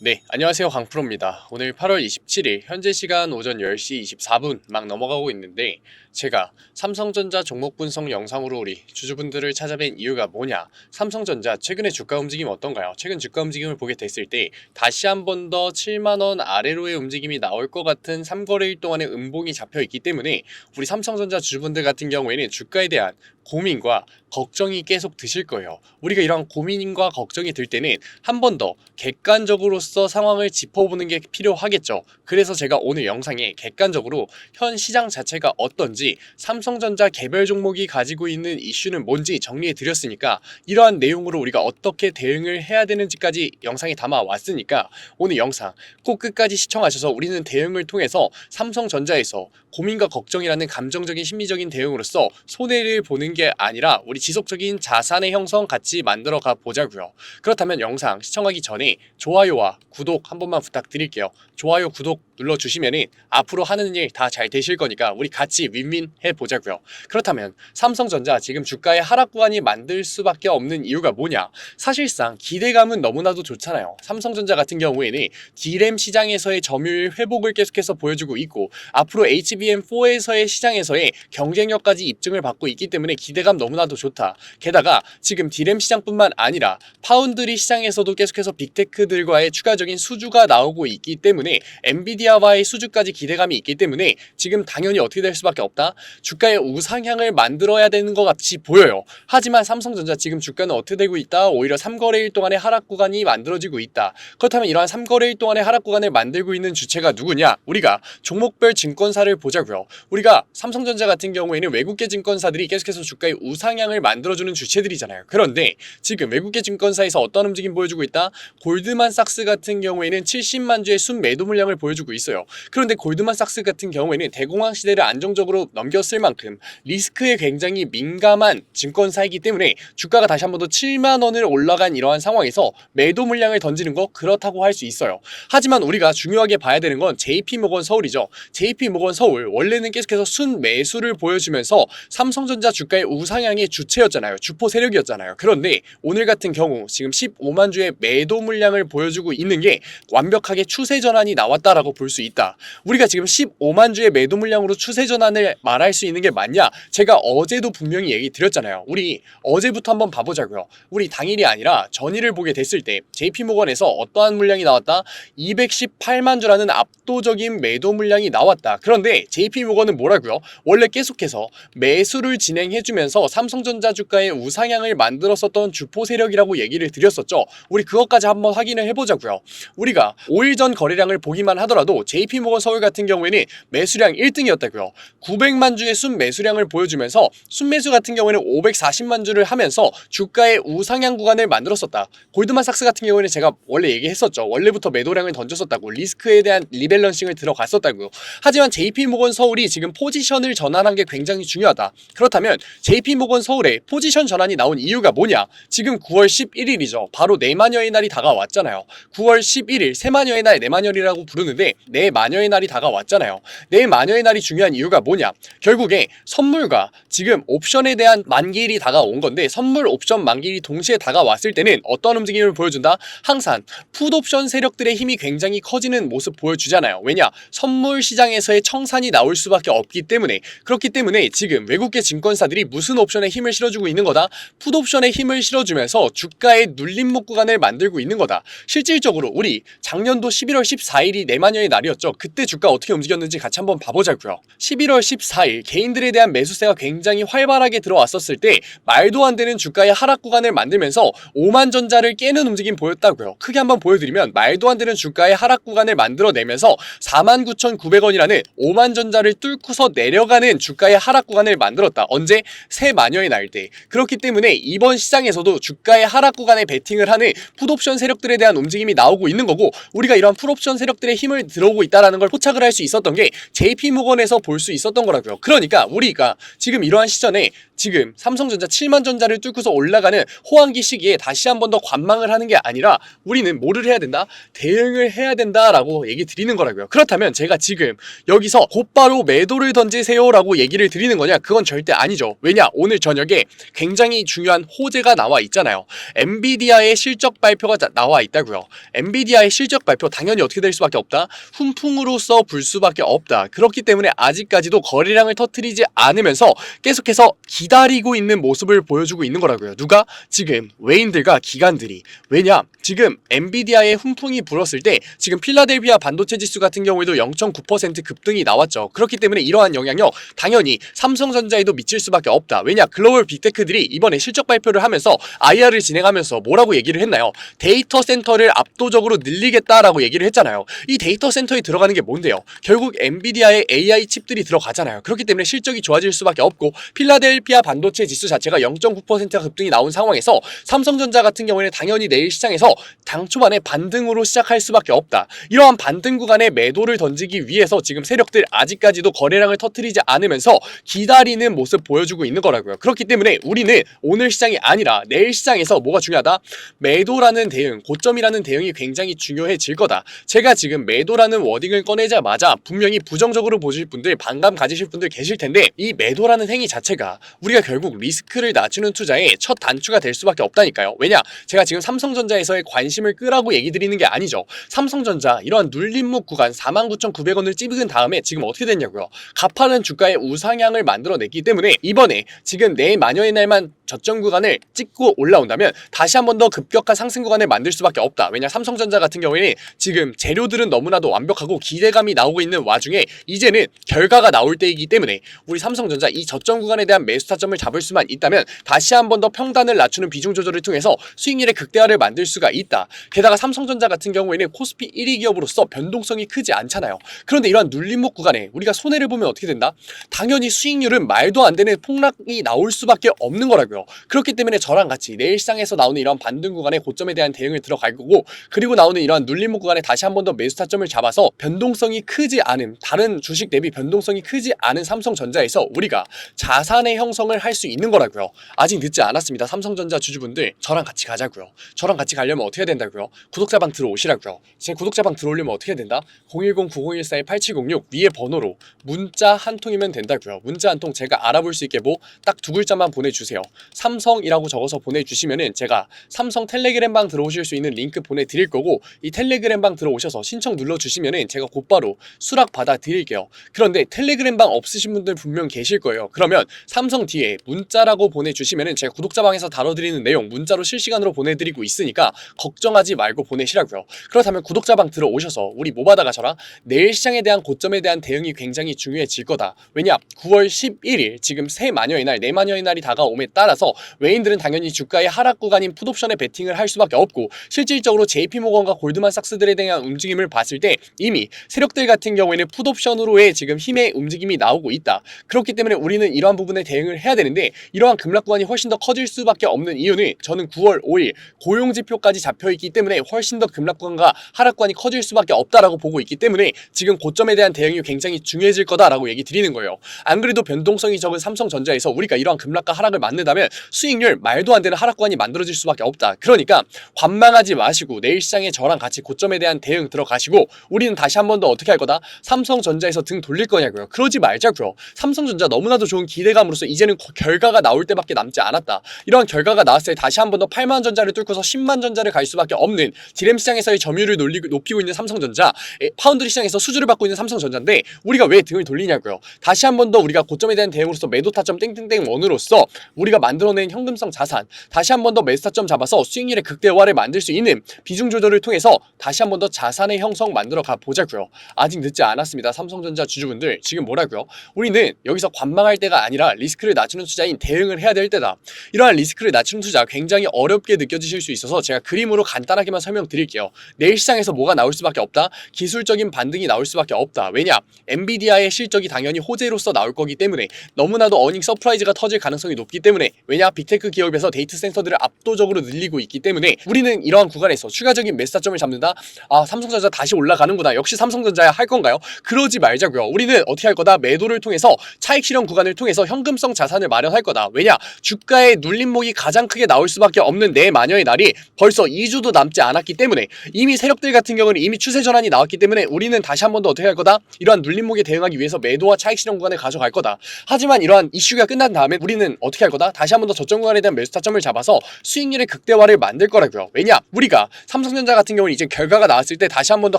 네, 안녕하세요. 강프로입니다. 오늘 8월 27일 현재 시간 오전 10시 24분 막 넘어가고 있는데 제가 삼성전자 종목 분석 영상으로 우리 주주분들을 찾아뵌 이유가 뭐냐, 삼성전자 최근에 주가 움직임 어떤가요? 최근 주가 움직임을 보게 됐을 때 다시 한 번 더 7만원 아래로의 움직임이 나올 것 같은 3거래일 동안의 음봉이 잡혀 있기 때문에 우리 삼성전자 주주분들 같은 경우에는 주가에 대한 고민과 걱정이 계속 드실 거예요. 우리가 이런 고민과 걱정이 들 때는 한 번 더 객관적으로서 상황을 짚어보는 게 필요하겠죠. 그래서 제가 오늘 영상에 객관적으로 현 시장 자체가 어떤지, 삼성전자 개별 종목이 가지고 있는 이슈는 뭔지 정리해 드렸으니까 이러한 내용으로 우리가 어떻게 대응을 해야 되는지까지 영상에 담아 왔으니까 오늘 영상 꼭 끝까지 시청하셔서 우리는 대응을 통해서 삼성전자에서 고민과 걱정이라는 감정적인 심리적인 대응으로서 손해를 보는 게 아니라 우리 지속적인 자산의 형성 같이 만들어 가 보자고요. 그렇다면 영상 시청하기 전에 좋아요와 구독 한 번만 부탁드릴게요. 좋아요, 구독 눌러주시면은 앞으로 하는 일 다 잘 되실 거니까 우리 같이 윈윈 해보자고요. 그렇다면 삼성전자 지금 주가의 하락 구간이 만들 수밖에 없는 이유가 뭐냐? 사실상 기대감은 너무나도 좋잖아요. 삼성전자 같은 경우에는 D램 시장에서의 점유율 회복을 계속해서 보여주고 있고 앞으로 HBM4에서의 시장에서의 경쟁력까지 입증을 받고 있기 때문에 기대감 너무나도 좋다. 게다가 지금 D램 시장뿐만 아니라 파운드리 시장에서도 계속해서 빅테크들과의 추가적인 수주가 나오고 있기 때문에 엔비디아와의 수주까지 기대감이 있기 때문에 지금 당연히 어떻게 될 수밖에 없다? 주가의 우상향을 만들어야 되는 것 같이 보여요. 하지만 삼성전자 지금 주가는 어떻게 되고 있다? 오히려 3거래일 동안의 하락 구간이 만들어지고 있다. 그렇다면 이러한 3거래일 동안의 하락 구간을 만들고 있는 주체가 누구냐? 우리가 종목별 증권사를 보자고요. 우리가 삼성전자 같은 경우에는 외국계 증권사들이 계속해서 주가의 우상향을 만들어주는 주체들이잖아요. 그런데 지금 외국계 증권사에서 어떤 움직임 보여주고 있다? 골드만삭스 같은 경우에는 70만 주의 순매도 물량을 보여주고 있어요. 그런데 골드만삭스 같은 경우에는 대공황 시대를 안정적으로 넘겼을 만큼 리스크에 굉장히 민감한 증권사이기 때문에 주가가 다시 한 번 더 7만 원을 올라간 이러한 상황에서 매도 물량을 던지는 거 그렇다고 할 수 있어요. 하지만 우리가 중요하게 봐야 되는 건 JP모건 서울이죠. JP모건 서울 원래는 계속해서 순매수를 보여주면서 삼성전자 주가의 우상향의 주체였잖아요. 주포 세력이었잖아요. 그런데 오늘 같은 경우 지금 15만 주의 매도 물량을 보여주고 있는 게 완벽하게 추세 전환이 나왔다라고 볼 수 있다. 우리가 지금 15만 주의 매도 물량으로 추세 전환을 말할 수 있는 게 맞냐? 제가 어제도 분명히 얘기 드렸잖아요. 우리 어제부터 한번 봐보자고요. 우리 당일이 아니라 전일을 보게 됐을 때 JP모건에서 어떠한 물량이 나왔다? 218만 주라는 압도적인 매도 물량이 나왔다. 그런데 JP모건은 뭐라고요? 원래 계속해서 매수를 진행해주면서 삼성전자 주가의 우상향을 만들었었던 주포 세력이라고 얘기를 드렸었죠. 우리 그것까지 한번 확인을 해보자고요. 우리가 5일 전 거래량을 보기만 하더라도 JP모건 서울 같은 경우에는 매수량 1등이었다고요. 900만 주의 순매수량을 보여주면서 순매수 같은 경우에는 540만 주를 하면서 주가의 우상향 구간을 만들었었다. 골드만삭스 같은 경우에는 제가 원래 얘기했었죠. 원래부터 매도량을 던졌었다고, 리스크에 대한 리밸런싱을 들어갔었다고요. 하지만 JP모건 서울이 지금 포지션을 전환한 게 굉장히 중요하다. 그렇다면 JP모건 서울에 포지션 전환이 나온 이유가 뭐냐? 지금 9월 11일이죠. 바로 내마녀의 날이 다가왔잖아요. 9월 11일 새마녀의 날, 내마녀이라고 부르는데 내마녀의 날이 다가왔잖아요. 내마녀의 날이 중요한 이유가 뭐냐? 결국에 선물과 지금 옵션에 대한 만기일이 다가온 건데, 선물 옵션 만기일이 동시에 다가왔을 때는 어떤 움직임을 보여준다? 항상 풋옵션 세력들의 힘이 굉장히 커지는 모습 보여주잖아요. 왜냐? 선물 시장에서의 청산이 나올 수밖에 없기 때문에. 그렇기 때문에 지금 외국계 증권사들이 무슨 옵션에 힘을 실어주고 있는 거다? 풋옵션에 힘을 실어주면서 주가의 눌림목 구간을 만들고 있는 거다. 실질적으로 우리 작년도 11월 14일이 내마녀의 날이었죠. 그때 주가 어떻게 움직였는지 같이 한번 봐보자고요. 11월 14일 개인들에 대한 매수세가 굉장히 활발하게 들어왔었을 때 말도 안 되는 주가의 하락 구간을 만들면서 5만 전자를 깨는 움직임 보였다고요. 크게 한번 보여드리면 말도 안 되는 주가의 하락 구간을 만들어내면서 49,900원이라는 5만 전자를 뚫고서 내려가는 주가의 하락 구간을 만들었다. 언제? 새마녀의 날 때. 그렇기 때문에 이번 시장에서도 주가의 하락 구간에 베팅을 하는 풋옵션 세력들에 대한 움직임이 나오고 있는 거고, 우리가 이러한 풋옵션 세력들의 힘을 들어오고 있다는 걸 포착을 할 수 있었던 게 JP모건에서 볼 수 있었던 거라고요. 그러니까 우리가 지금 이러한 시점에 지금 삼성전자 7만 전자를 뚫고서 올라가는 호황기 시기에 다시 한 번 더 관망을 하는 게 아니라 우리는 뭐를 해야 된다? 대응을 해야 된다라고 얘기 드리는 거라고요. 그렇다면 제가 지금 여기서 곧바로 매도를 던지세요 라고 얘기를 드리는 거냐? 그건 절대 아니죠. 왜냐? 오늘 저녁에 굉장히 중요한 호재가 나와 있잖아요. 엔비디아의 실적 발표가 나와 있다고요. 엔비디아의 실적 발표 당연히 어떻게 될 수밖에 없다? 훈풍으로서 불 수밖에 없다. 그렇기 때문에 아직까지도 거래량을 터뜨리지 않으면서 계속해서 기다리고 있는 모습을 보여주고 있는 거라고요. 누가? 지금 외인들과 기관들이. 왜냐? 지금 엔비디아의 훈풍이 불었을 때 지금 필라델피아 반도체 지수 같은 경우에도 0.9% 급등이 나왔죠. 그렇기 때문에 이러한 영향력 당연히 삼성전자에도 미칠 수밖에 없다. 왜냐? 글로벌 빅테크들이 이번에 실적 발표를 하면서 IR을 진행하면서 뭐라고 얘기를 했나요? 데이터 센터를 압도적으로 늘리겠다라고 얘기를 했잖아요. 이 데이터 센터에 들어가는 게 뭔데요? 결국 엔비디아의 AI 칩들이 들어가잖아요. 그렇기 때문에 실적이 좋아질 수밖에 없고 필라델피아 반도체 지수 자체가 0.9%가 급등이 나온 상황에서 삼성전자 같은 경우에는 당연히 내일 시장에서 당 초반에 반등으로 시작할 수밖에 없다. 이러한 반등 구간에 매도를 던지기 위해서 지금 세력들 아직까지도 거래량을 터뜨리지 않으면서 기다리는 모습 보여주고 있는 거라고요. 그렇기 때문에 우리는 오늘 시장이 아니라 내일 시장에서 뭐가 중요하다? 매도라는 대응, 고점이라는 대응이 굉장히 중요해질 거다. 제가 지금 매도라는 워딩을 꺼내자마자 분명히 부정적으로 보실 분들, 반감 가지실 분들 계실 텐데 이 매도라는 행위 자체가 우리가 결국 리스크를 낮추는 투자의 첫 단추가 될 수밖에 없다니까요. 왜냐? 제가 지금 삼성전자에서의 관심을 끄라고 얘기 드리는 게 아니죠. 삼성전자 이러한 눌림목 구간 49,900원을 찍은 다음에 지금 어떻게 됐냐고요. 가파른 주가의 우상향을 만들어냈기 때문에 이번에 지금 내일 만여의 날만 저점 구간을 찍고 올라온다면 다시 한 번 더 급격한 상승 구간을 만들 수밖에 없다. 왜냐? 삼성전자 같은 경우에는 지금 재료들은 너무나도 완벽하고 기대감이 나오고 있는 와중에 이제는 결과가 나올 때이기 때문에 우리 삼성전자 이 저점 구간에 대한 매수 타점을 잡을 수만 있다면 다시 한 번 더 평단을 낮추는 비중 조절을 통해서 수익률의 극대화를 만들 수가 있다. 게다가 삼성전자 같은 경우에는 코스피 1위 기업으로서 변동성이 크지 않잖아요. 그런데 이러한 눌림목 구간에 우리가 손해를 보면 어떻게 된다? 당연히 수익률은 말도 안 되는 폭락이 나올 수밖에 없는 거라고요. 그렇기 때문에 저랑 같이 내일 시장에서 나오는 이런 반등 구간의 고점에 대한 대응을 들어갈 거고, 그리고 나오는 이러한 눌림목 구간에 다시 한 번 더 매수 타점을 잡아서 변동성이 크지 않은, 다른 주식 대비 변동성이 크지 않은 삼성전자에서 우리가 자산의 형성을 할 수 있는 거라고요. 아직 늦지 않았습니다. 삼성전자 주주분들, 저랑 같이 가자고요. 저랑 같이 가려면 어떻게 해야 된다고요? 구독자방 들어오시라고요. 제 구독자방 들어오려면 어떻게 해야 된다? 010-9014-8706 위에 번호로 문자 한 통이면 된다고요. 문자 한 통 제가 알아볼 수 있게 뭐 딱 두 글자만 보내주세요. 삼성이라고 적어서 보내주시면은 제가 삼성 텔레그램방 들어오실 수 있는 링크 보내드릴 거고, 이 텔레그램방 들어오셔서 신청 눌러주시면은 제가 곧바로 수락 받아 드릴게요. 그런데 텔레그램방 없으신 분들 분명 계실 거예요. 그러면 삼성 뒤에 문자라고 보내주시면은 제가 구독자방에서 다뤄드리는 내용 문자로 실시간으로 보내드리고 있으니까 걱정하지 말고 보내시라고요. 그렇다면 구독자방 들어오셔서 우리 뭐 받아가 저랑 내일 시장에 대한 고점에 대한 대응이 굉장히 중요해질 거다. 왜냐? 9월 11일 지금 새마녀의 날, 내마녀의 날이 다가옴에 따라서 외인들은 당연히 주가의 하락 구간인 풋옵션에 베팅을 할 수밖에 없고, 실질적으로 JP모건과 골드만삭스들에 대한 움직임을 봤을 때 이미 세력들 같은 경우에는 풋옵션으로의 지금 힘의 움직임이 나오고 있다. 그렇기 때문에 우리는 이러한 부분에 대응을 해야 되는데, 이러한 급락 구간이 훨씬 더 커질 수밖에 없는 이유는 저는 9월 5일 고용지표까지 잡혀있기 때문에 훨씬 더 급락 구간과 하락 구간이 커질 수밖에 없다라고 보고 있기 때문에 지금 고점에 대한 대응이 굉장히 중요해질 거다라고 얘기 드리는 거예요. 안 그래도 변동성이 적은 삼성전자에서 우리가 이러한 급락과 하락을 맞는다면 수익률 말도 안 되는 하락 구간이 만들어질 수밖에 없다. 그러니까 관망하지 마시고 내일 시장에 저랑 같이 고점에 대한 대응 들어가시고, 우리는 다시 한 번 더 어떻게 할 거다? 삼성전자에서 등 돌릴 거냐고요. 그러지 말자고요. 삼성전자 너무나도 좋은 기대감으로서 이제는 결과가 나올 때밖에 남지 않았다. 이러한 결과가 나왔을 때 다시 한 번 더 8만 전자를 뚫고서 10만 전자를 갈 수밖에 없는 디램 시장에서의 점유율을 높이고 있는 삼성전자, 파운드리 시장에서 수주를 받고 있는 삼성전자인데 우리가 왜 등을 돌리냐고요. 다시 한 번 더 우리가 고점에 대한 대응으로서 매도 타점 땡땡땡 원으로서 우리가 만들어낸 현금성 자산 다시 한 번 더 매수 타점 잡아서 수익률의 극대화를 만들 수 있는 비중 조절을 통해서 다시 한 번 더 자산의 형성 만들어 가 보자고요. 아직 늦지 않았습니다. 삼성전자 주주분들, 지금 뭐라고요? 우리는 여기서 관망할 때가 아니라 리스크를 낮추는 투자인 대응을 해야 될 때다. 이러한 리스크를 낮추는 투자 굉장히 어렵게 느껴지실 수 있어서 제가 그림으로 간단하게만 설명드릴게요. 내일 시장에서 뭐가 나올 수밖에 없다? 기술적인 반등이 나올 수밖에 없다. 왜냐? 엔비디아의 실적이 당연히 호재로서 나올 거기 때문에, 너무나도 어닝 서프라이즈가 터질 가능성이 높기 때문에, 왜냐? 빅테크 기업에서 데이터 센터들을 압도적으로 늘리고 있기 때문에 우리는 이러한 구간에서 추가적인 매수 타점을 잡는다? 아, 삼성전자 다시 올라가는구나. 역시 삼성전자야 할 건가요? 그러지 말자고요. 우리는 어떻게 할 거다? 매도를 통해서 차익 실현 구간을 통해서 현금성 자산을 마련할 거다. 왜냐? 주가의 눌림목이 가장 크게 나올 수밖에 없는 내마녀의 날이 벌써 2주도 남지 않았기 때문에, 이미 세력들 같은 경우는 이미 추세 전환이 나왔기 때문에 우리는 다시 한 번 더 어떻게 할 거다? 이러한 눌림목에 대응하기 위해서 매도와 차익 실현 구간을 가져갈 거다. 하지만 이러한 이슈가 끝난 다음에 우리는 어떻게 할 거다? 다시 한 번 한 번 더 저점 구간에 대한 매수 타점을 잡아서 수익률의 극대화를 만들 거라고요. 왜냐? 우리가 삼성전자 같은 경우는 이제 결과가 나왔을 때 다시 한 번 더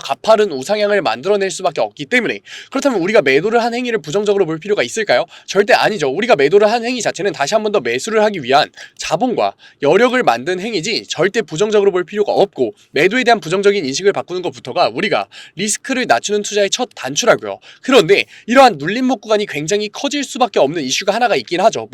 가파른 우상향을 만들어낼 수밖에 없기 때문에, 그렇다면 우리가 매도를 한 행위를 부정적으로 볼 필요가 있을까요? 절대 아니죠. 우리가 매도를 한 행위 자체는 다시 한 번 더 매수를 하기 위한 자본과 여력을 만든 행위지 절대 부정적으로 볼 필요가 없고, 매도에 대한 부정적인 인식을 바꾸는 것부터가 우리가 리스크를 낮추는 투자의 첫 단추라고요. 그런데 이러한 눌림목 구간이 굉장히 커질 수밖에 없는 이슈가 하나가 있긴 하죠.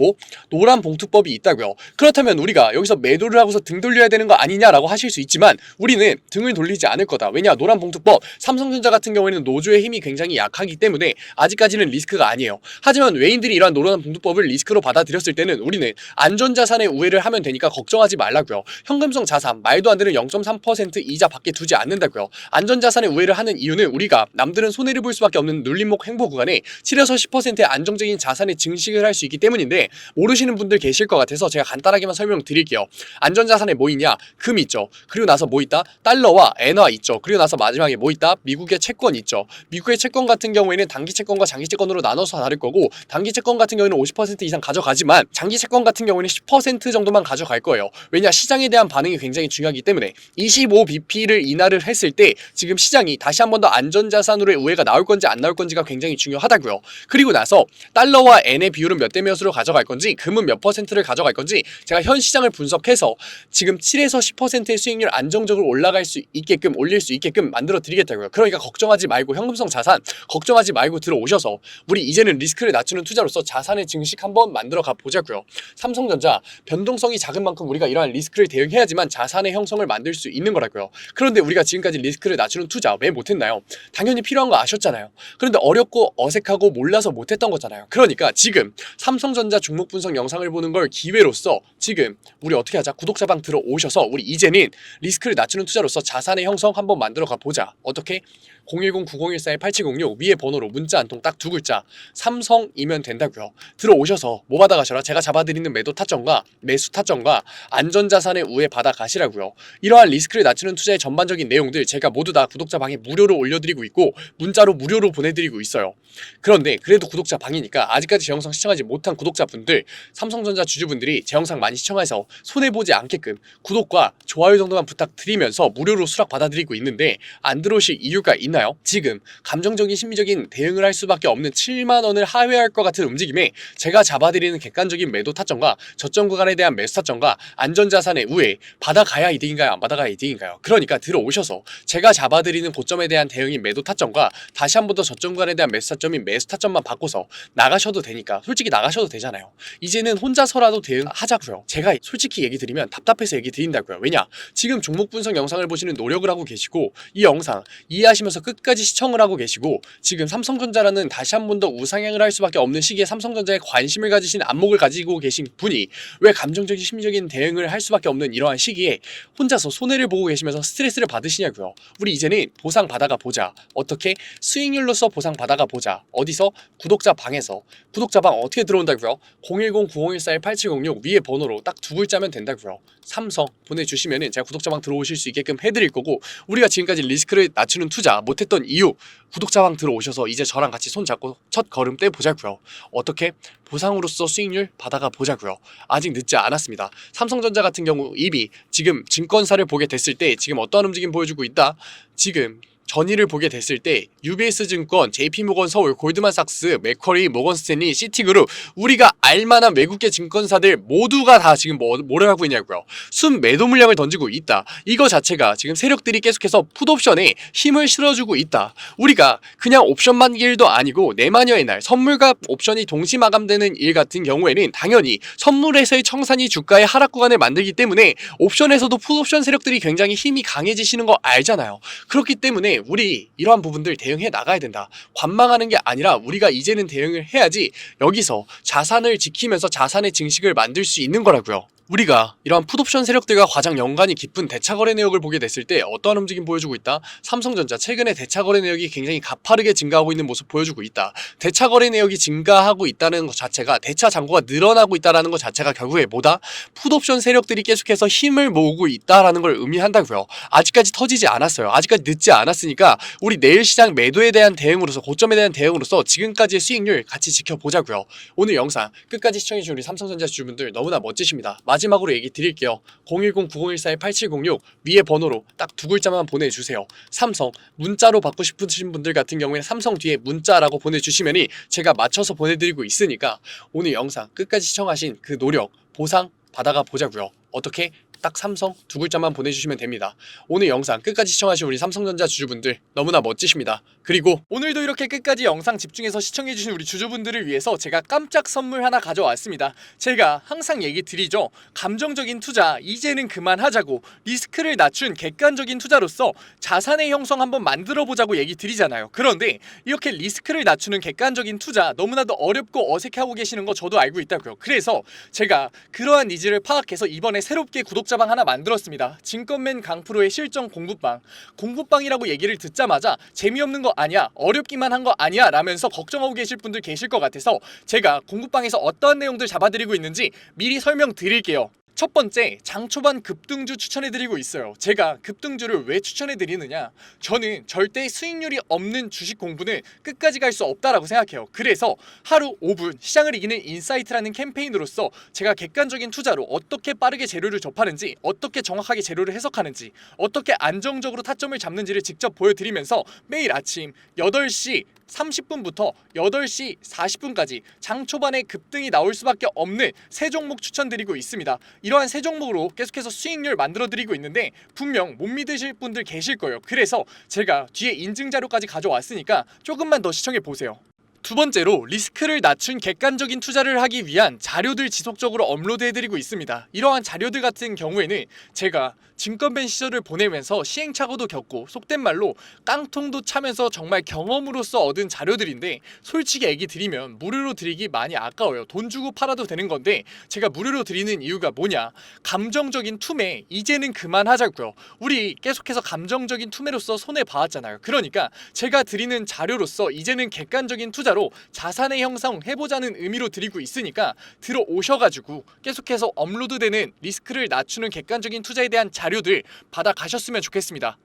노란 봉투법이 있다고요. 그렇다면 우리가 여기서 매도를 하고서 등 돌려야 되는 거 아니냐라고 하실 수 있지만, 우리는 등을 돌리지 않을 거다. 왜냐? 노란 봉투법, 삼성전자 같은 경우에는 노조의 힘이 굉장히 약하기 때문에 아직까지는 리스크가 아니에요. 하지만 외인들이 이러한 노란 봉투법을 리스크로 받아들였을 때는 우리는 안전자산의 우회를 하면 되니까 걱정하지 말라고요. 현금성 자산, 말도 안 되는 0.3% 이자 밖에 두지 않는다고요. 안전자산의 우회를 하는 이유는 우리가 남들은 손해를 볼 수밖에 없는 눌림목 횡보 구간에 7에서 10%의 안정적인 자산의 증식을 할 수 있기 때문인데, 모르시는 분들 계실 것 같아서 제가 간단하게만 설명드릴게요. 안전자산에 뭐 있냐? 금 있죠. 그리고 나서 뭐 있다? 달러와 엔화 있죠. 그리고 나서 마지막에 뭐 있다? 미국의 채권 있죠. 미국의 채권 같은 경우에는 단기 채권과 장기 채권으로 나눠서 다를 거고, 단기 채권 같은 경우에는 50% 이상 가져가지만 장기 채권 같은 경우에는 10% 정도만 가져갈 거예요. 왜냐? 시장에 대한 반응이 굉장히 중요하기 때문에 25bp를 인하를 했을 때 지금 시장이 다시 한 번 더 안전자산으로의 우회가 나올 건지 안 나올 건지가 굉장히 중요하다고요. 그리고 나서 달러와 엔의 비율은 몇 대 몇으로 가져갈 건지, 금은 몇 퍼센트를 가져갈 건지 제가 현 시장을 분석해서 지금 7에서 10%의 수익률 안정적으로 올라갈 수 있게끔, 올릴 수 있게끔 만들어 드리겠다고요. 그러니까 걱정하지 말고, 현금성 자산 걱정하지 말고 들어오셔서 우리 이제는 리스크를 낮추는 투자로서 자산의 증식 한번 만들어 가 보자고요. 삼성전자 변동성이 작은 만큼 우리가 이러한 리스크를 대응해야지만 자산의 형성을 만들 수 있는 거라고요. 그런데 우리가 지금까지 리스크를 낮추는 투자 왜 못했나요? 당연히 필요한 거 아셨잖아요. 그런데 어렵고 어색하고 몰라서 못했던 거잖아요. 그러니까 지금 삼성전자 종목 분석 영상을 보는 걸 기회로서 지금 우리 어떻게 하자? 구독자방 들어오셔서 우리 이제는 리스크를 낮추는 투자로서 자산의 형성 한번 만들어 가 보자. 어떻게? 010-9014-8706 위에 번호로 문자 한 통 딱 두 글자 삼성이면 된다고요. 들어오셔서 뭐 받아가셔라? 제가 잡아드리는 매도 타점과 매수 타점과 안전자산의 우회 받아가시라고요. 이러한 리스크를 낮추는 투자의 전반적인 내용들 제가 모두 다 구독자 방에 무료로 올려드리고 있고 문자로 무료로 보내드리고 있어요. 그런데 그래도 구독자 방이니까 아직까지 제 영상 시청하지 못한 구독자분들, 삼성전자 주주분들이 제 영상 많이 시청해서 손해보지 않게끔 구독과 좋아요 정도만 부탁드리면서 무료로 수락 받아드리고 있는데, 안 들어오실 이유가 있나요? 지금 감정적인 심리적인 대응을 할 수밖에 없는 7만원을 하회할 것 같은 움직임에 제가 잡아드리는 객관적인 매도 타점과 저점 구간에 대한 매수 타점과 안전자산의 우회 받아가야 이득인가요? 안 받아가야 이득인가요? 그러니까 들어오셔서 제가 잡아드리는 고점에 대한 대응인 매도 타점과 다시 한 번 더 저점 구간에 대한 매수 타점인 매수 타점만 바꿔서 나가셔도 되니까, 솔직히 나가셔도 되잖아요. 이제는 혼자서라도 대응하자고요. 제가 솔직히 얘기 드리면 답답해서 얘기 드린다고요. 왜냐? 지금 종목 분석 영상을 보시는 노력을 하고 계시고 이 영상 이해하시면서 끝까지 시청을 하고 계시고, 지금 삼성전자라는 다시 한 번 더 우상향을 할 수밖에 없는 시기에 삼성전자에 관심을 가지신 안목을 가지고 계신 분이 왜 감정적인 심리적인 대응을 할 수밖에 없는 이러한 시기에 혼자서 손해를 보고 계시면서 스트레스를 받으시냐고요. 우리 이제는 보상 받아가 보자. 어떻게? 수익률로서 보상 받아가 보자. 어디서? 구독자 방에서. 구독자 방 어떻게 들어온다고요? 010-9014-8706 위에 번호로 딱 두 글자면 된다고요. 삼성 보내주시면은 제가 구독자 방 들어오실 수 있게끔 해드릴 거고, 우리가 지금까지 리스크를 낮추는 투자 못했던 이유, 구독자 방 들어오셔서 이제 저랑 같이 손잡고 첫 걸음 떼보자고요. 어떻게? 보상으로서 수익률 받아가 보자고요. 아직 늦지 않았습니다. 삼성전자 같은 경우 이미 지금 증권사를 보게 됐을 때 지금 어떠한 움직임 보여주고 있다? 지금 전일을 보게 됐을 때 UBS 증권, JP모건 서울, 골드만삭스, 맥쿼리, 모건스탠리, 시티그룹, 우리가 알만한 외국계 증권사들 모두가 다 지금 뭐를 하고 있냐고요. 순 매도 물량을 던지고 있다. 이거 자체가 지금 세력들이 계속해서 풋옵션에 힘을 실어주고 있다. 우리가 그냥 옵션 만기일도 아니고 내마녀의 날 선물과 옵션이 동시 마감되는 일 같은 경우에는 당연히 선물에서의 청산이 주가의 하락 구간을 만들기 때문에 옵션에서도 풋옵션 세력들이 굉장히 힘이 강해지시는 거 알잖아요. 그렇기 때문에 우리 이러한 부분들 대응해 나가야 된다. 관망하는 게 아니라 우리가 이제는 대응을 해야지 여기서 자산을 지키면서 자산의 증식을 만들 수 있는 거라고요. 우리가 이러한 풋옵션 세력들과 가장 연관이 깊은 대차 거래 내역을 보게 됐을 때 어떠한 움직임 보여주고 있다? 삼성전자 최근에 대차 거래 내역이 굉장히 가파르게 증가하고 있는 모습 보여주고 있다. 대차 거래 내역이 증가하고 있다는 것 자체가 대차 잔고가 늘어나고 있다는 것 자체가 결국에 뭐다? 풋옵션 세력들이 계속해서 힘을 모으고 있다라는 걸 의미한다고요. 아직까지 터지지 않았어요. 아직까지 늦지 않았으니까 우리 내일 시장 매도에 대한 대응으로서 고점에 대한 대응으로서 지금까지의 수익률 같이 지켜보자고요. 오늘 영상 끝까지 시청해주신 우리 삼성전자 주주분들 너무나 멋지십니다. 마지막으로 얘기 드릴게요. 010-9014-8706 위에 번호로 딱 두 글자만 보내주세요. 삼성 문자로 받고 싶으신 분들 같은 경우에는 삼성 뒤에 문자라고 보내주시면이 제가 맞춰서 보내드리고 있으니까 오늘 영상 끝까지 시청하신 그 노력 보상 받아가 보자고요. 어떻게? 딱 삼성 두 글자만 보내주시면 됩니다. 오늘 영상 끝까지 시청하신 우리 삼성전자 주주분들 너무나 멋지십니다. 그리고 오늘도 이렇게 끝까지 영상 집중해서 시청해주신 우리 주주분들을 위해서 제가 깜짝 선물 하나 가져왔습니다. 제가 항상 얘기 드리죠. 감정적인 투자 이제는 그만하자고, 리스크를 낮춘 객관적인 투자로서 자산의 형성 한번 만들어보자고 얘기 드리잖아요. 그런데 이렇게 리스크를 낮추는 객관적인 투자 너무나도 어렵고 어색해하고 계시는 거 저도 알고 있다고요. 그래서 제가 그러한 니즈를 파악해서 이번에 새롭게 구독자방 하나 만들었습니다. 증권맨 강프로의 실전 공부방. 공부방이라고 얘기를 듣자마자 재미없는 거 아니야, 어렵기만 한 거 아니야 라면서 걱정하고 계실 분들 계실 것 같아서 제가 공부방에서 어떠한 내용들 잡아드리고 있는지 미리 설명드릴게요. 첫 번째, 장 초반 급등주 추천해드리고 있어요. 제가 급등주를 왜 추천해드리느냐, 저는 절대 수익률이 없는 주식 공부는 끝까지 갈 수 없다라고 생각해요. 그래서 하루 5분 시장을 이기는 인사이트라는 캠페인으로서 제가 객관적인 투자로 어떻게 빠르게 재료를 접하는지, 어떻게 정확하게 재료를 해석하는지, 어떻게 안정적으로 타점을 잡는지를 직접 보여드리면서 매일 아침 8시 30분부터 8시 40분까지 장 초반에 급등이 나올 수밖에 없는 세 종목 추천드리고 있습니다. 이러한 세 종목으로 계속해서 수익률 만들어드리고 있는데 분명 못 믿으실 분들 계실 거예요. 그래서 제가 뒤에 인증 자료까지 가져왔으니까 조금만 더 시청해보세요. 두 번째로, 리스크를 낮춘 객관적인 투자를 하기 위한 자료들 지속적으로 업로드해드리고 있습니다. 이러한 자료들 같은 경우에는 제가 증권밴 시절을 보내면서 시행착오도 겪고 속된 말로 깡통도 차면서 정말 경험으로서 얻은 자료들인데, 솔직히 얘기 드리면 무료로 드리기 많이 아까워요. 돈 주고 팔아도 되는 건데 제가 무료로 드리는 이유가 뭐냐, 감정적인 투매 이제는 그만하자고요. 우리 계속해서 감정적인 투매로서 손해봐왔잖아요. 그러니까 제가 드리는 자료로서 이제는 객관적인 투자로 자산의 형성 해보자는 의미로 드리고 있으니까 들어오셔가지고 계속해서 업로드되는 리스크를 낮추는 객관적인 투자에 대한 자료들 받아가셨으면 좋겠습니다.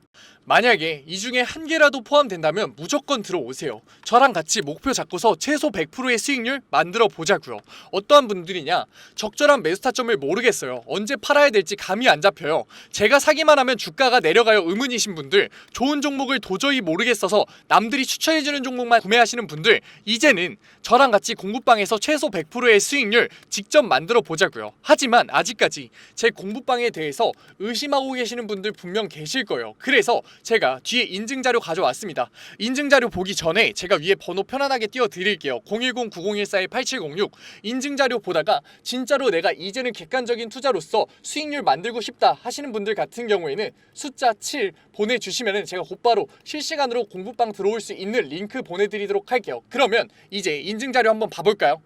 만약에 이 중에 한 개라도 포함된다면 무조건 들어오세요. 저랑 같이 목표 잡고서 최소 100%의 수익률 만들어 보자고요. 어떠한 분들이냐, 적절한 매수 타점을 모르겠어요. 언제 팔아야 될지 감이 안 잡혀요. 제가 사기만 하면 주가가 내려가요 의문이신 분들, 좋은 종목을 도저히 모르겠어서 남들이 추천해주는 종목만 구매하시는 분들, 이제는 저랑 같이 공부방에서 최소 100%의 수익률 직접 만들어 보자고요. 하지만 아직까지 제 공부방에 대해서 의심하고 계시는 분들 분명 계실 거예요. 그래서 제가 뒤에 인증자료 가져왔습니다. 인증자료 보기 전에 제가 위에 번호 편안하게 띄워드릴게요. 010-9014-8706 인증자료 보다가 진짜로 내가 이제는 객관적인 투자로서 수익률 만들고 싶다 하시는 분들 같은 경우에는 숫자 7 보내주시면 제가 곧바로 실시간으로 공부방 들어올 수 있는 링크 보내드리도록 할게요. 그러면 이제 인증자료 한번 봐볼까요?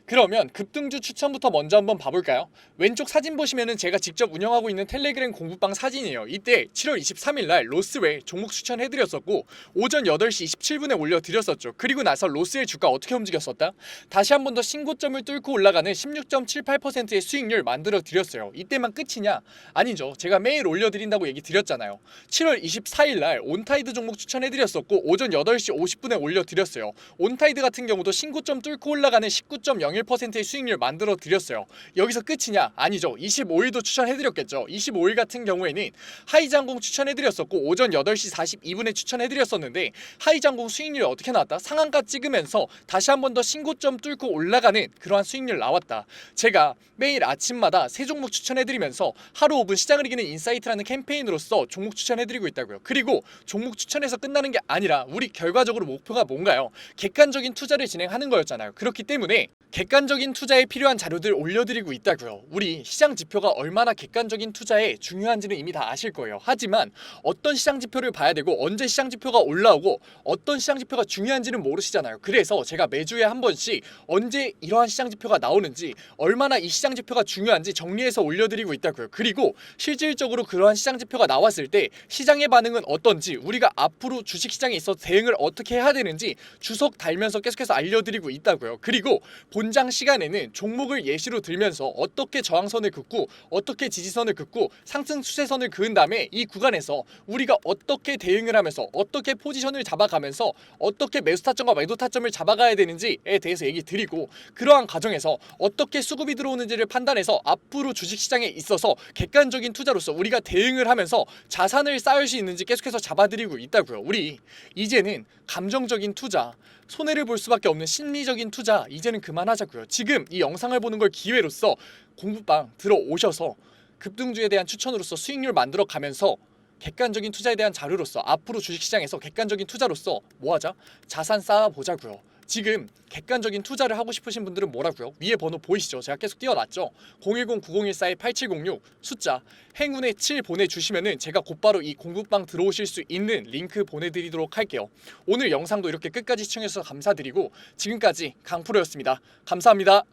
그러면 급등주 추천부터 먼저 한번 봐볼까요? 왼쪽 사진 보시면은 제가 직접 운영하고 있는 텔레그램 공부방 사진이에요. 이때 7월 23일날 로스웰 종목 추천해드렸었고 오전 8시 27분에 올려드렸었죠. 그리고 나서 로스웰 주가 어떻게 움직였었다? 다시 한 번 더 신고점을 뚫고 올라가는 16.78%의 수익률 만들어드렸어요. 이때만 끝이냐? 아니죠. 제가 매일 올려드린다고 얘기 드렸잖아요. 7월 24일날 온타이드 종목 추천해드렸었고 오전 8시 50분에 올려드렸어요. 온타이드 같은 경우도 신고점 뚫고 올라가는 19.01%의 수익률 만들어 드렸어요. 여기서 끝이냐? 아니죠. 25일도 추천해드렸겠죠. 25일 같은 경우에는 하이장공 추천해드렸었고 오전 8시 42분에 추천해드렸었는데 하이장공 수익률이 어떻게 나왔다? 상한가 찍으면서 다시 한 번 더 신고점 뚫고 올라가는 그러한 수익률 나왔다. 제가 매일 아침마다 세 종목 추천해드리면서 하루 5분 시장을 이기는 인사이트라는 캠페인으로서 종목 추천해드리고 있다고요. 그리고 종목 추천해서 끝나는 게 아니라 우리 결과적으로 목표가 뭔가요? 객관적인 투자를 진행하는 거였잖아요. 그렇기 때문에 객관적인 투자에 필요한 자료들 올려드리고 있다고요. 우리 시장 지표가 얼마나 객관적인 투자에 중요한지는 이미 다 아실 거예요. 하지만 어떤 시장 지표를 봐야 되고 언제 시장 지표가 올라오고 어떤 시장 지표가 중요한지는 모르시잖아요. 그래서 제가 매주에 한 번씩 언제 이러한 시장 지표가 나오는지 얼마나 이 시장 지표가 중요한지 정리해서 올려드리고 있다고요. 그리고 실질적으로 그러한 시장 지표가 나왔을 때 시장의 반응은 어떤지, 우리가 앞으로 주식시장에 있어서 대응을 어떻게 해야 되는지 주석 달면서 계속해서 알려드리고 있다고요. 그리고 본장 시간에는 종목을 예시로 들면서 어떻게 저항선을 긋고 어떻게 지지선을 긋고 상승 추세선을 그은 다음에 이 구간에서 우리가 어떻게 대응을 하면서 어떻게 포지션을 잡아가면서 어떻게 매수 타점과 매도 타점을 잡아가야 되는지에 대해서 얘기 드리고, 그러한 과정에서 어떻게 수급이 들어오는지를 판단해서 앞으로 주식시장에 있어서 객관적인 투자로서 우리가 대응을 하면서 자산을 쌓을 수 있는지 계속해서 잡아드리고 있다고요. 우리 이제는 감정적인 투자, 손해를 볼 수밖에 없는 심리적인 투자 이제는 그만하자고요. 지금 이 영상을 보는 걸 기회로서 공부방 들어오셔서 급등주에 대한 추천으로서 수익률 만들어 가면서 객관적인 투자에 대한 자료로서 앞으로 주식시장에서 객관적인 투자로서 뭐하자? 자산 쌓아보자고요. 지금 객관적인 투자를 하고 싶으신 분들은 뭐라고요? 위에 번호 보이시죠? 제가 계속 띄워놨죠? 010-9014-8706 숫자 행운의 7 보내주시면은 제가 곧바로 이 공부방 들어오실 수 있는 링크 보내드리도록 할게요. 오늘 영상도 이렇게 끝까지 시청해주셔서 감사드리고 지금까지 강프로였습니다. 감사합니다.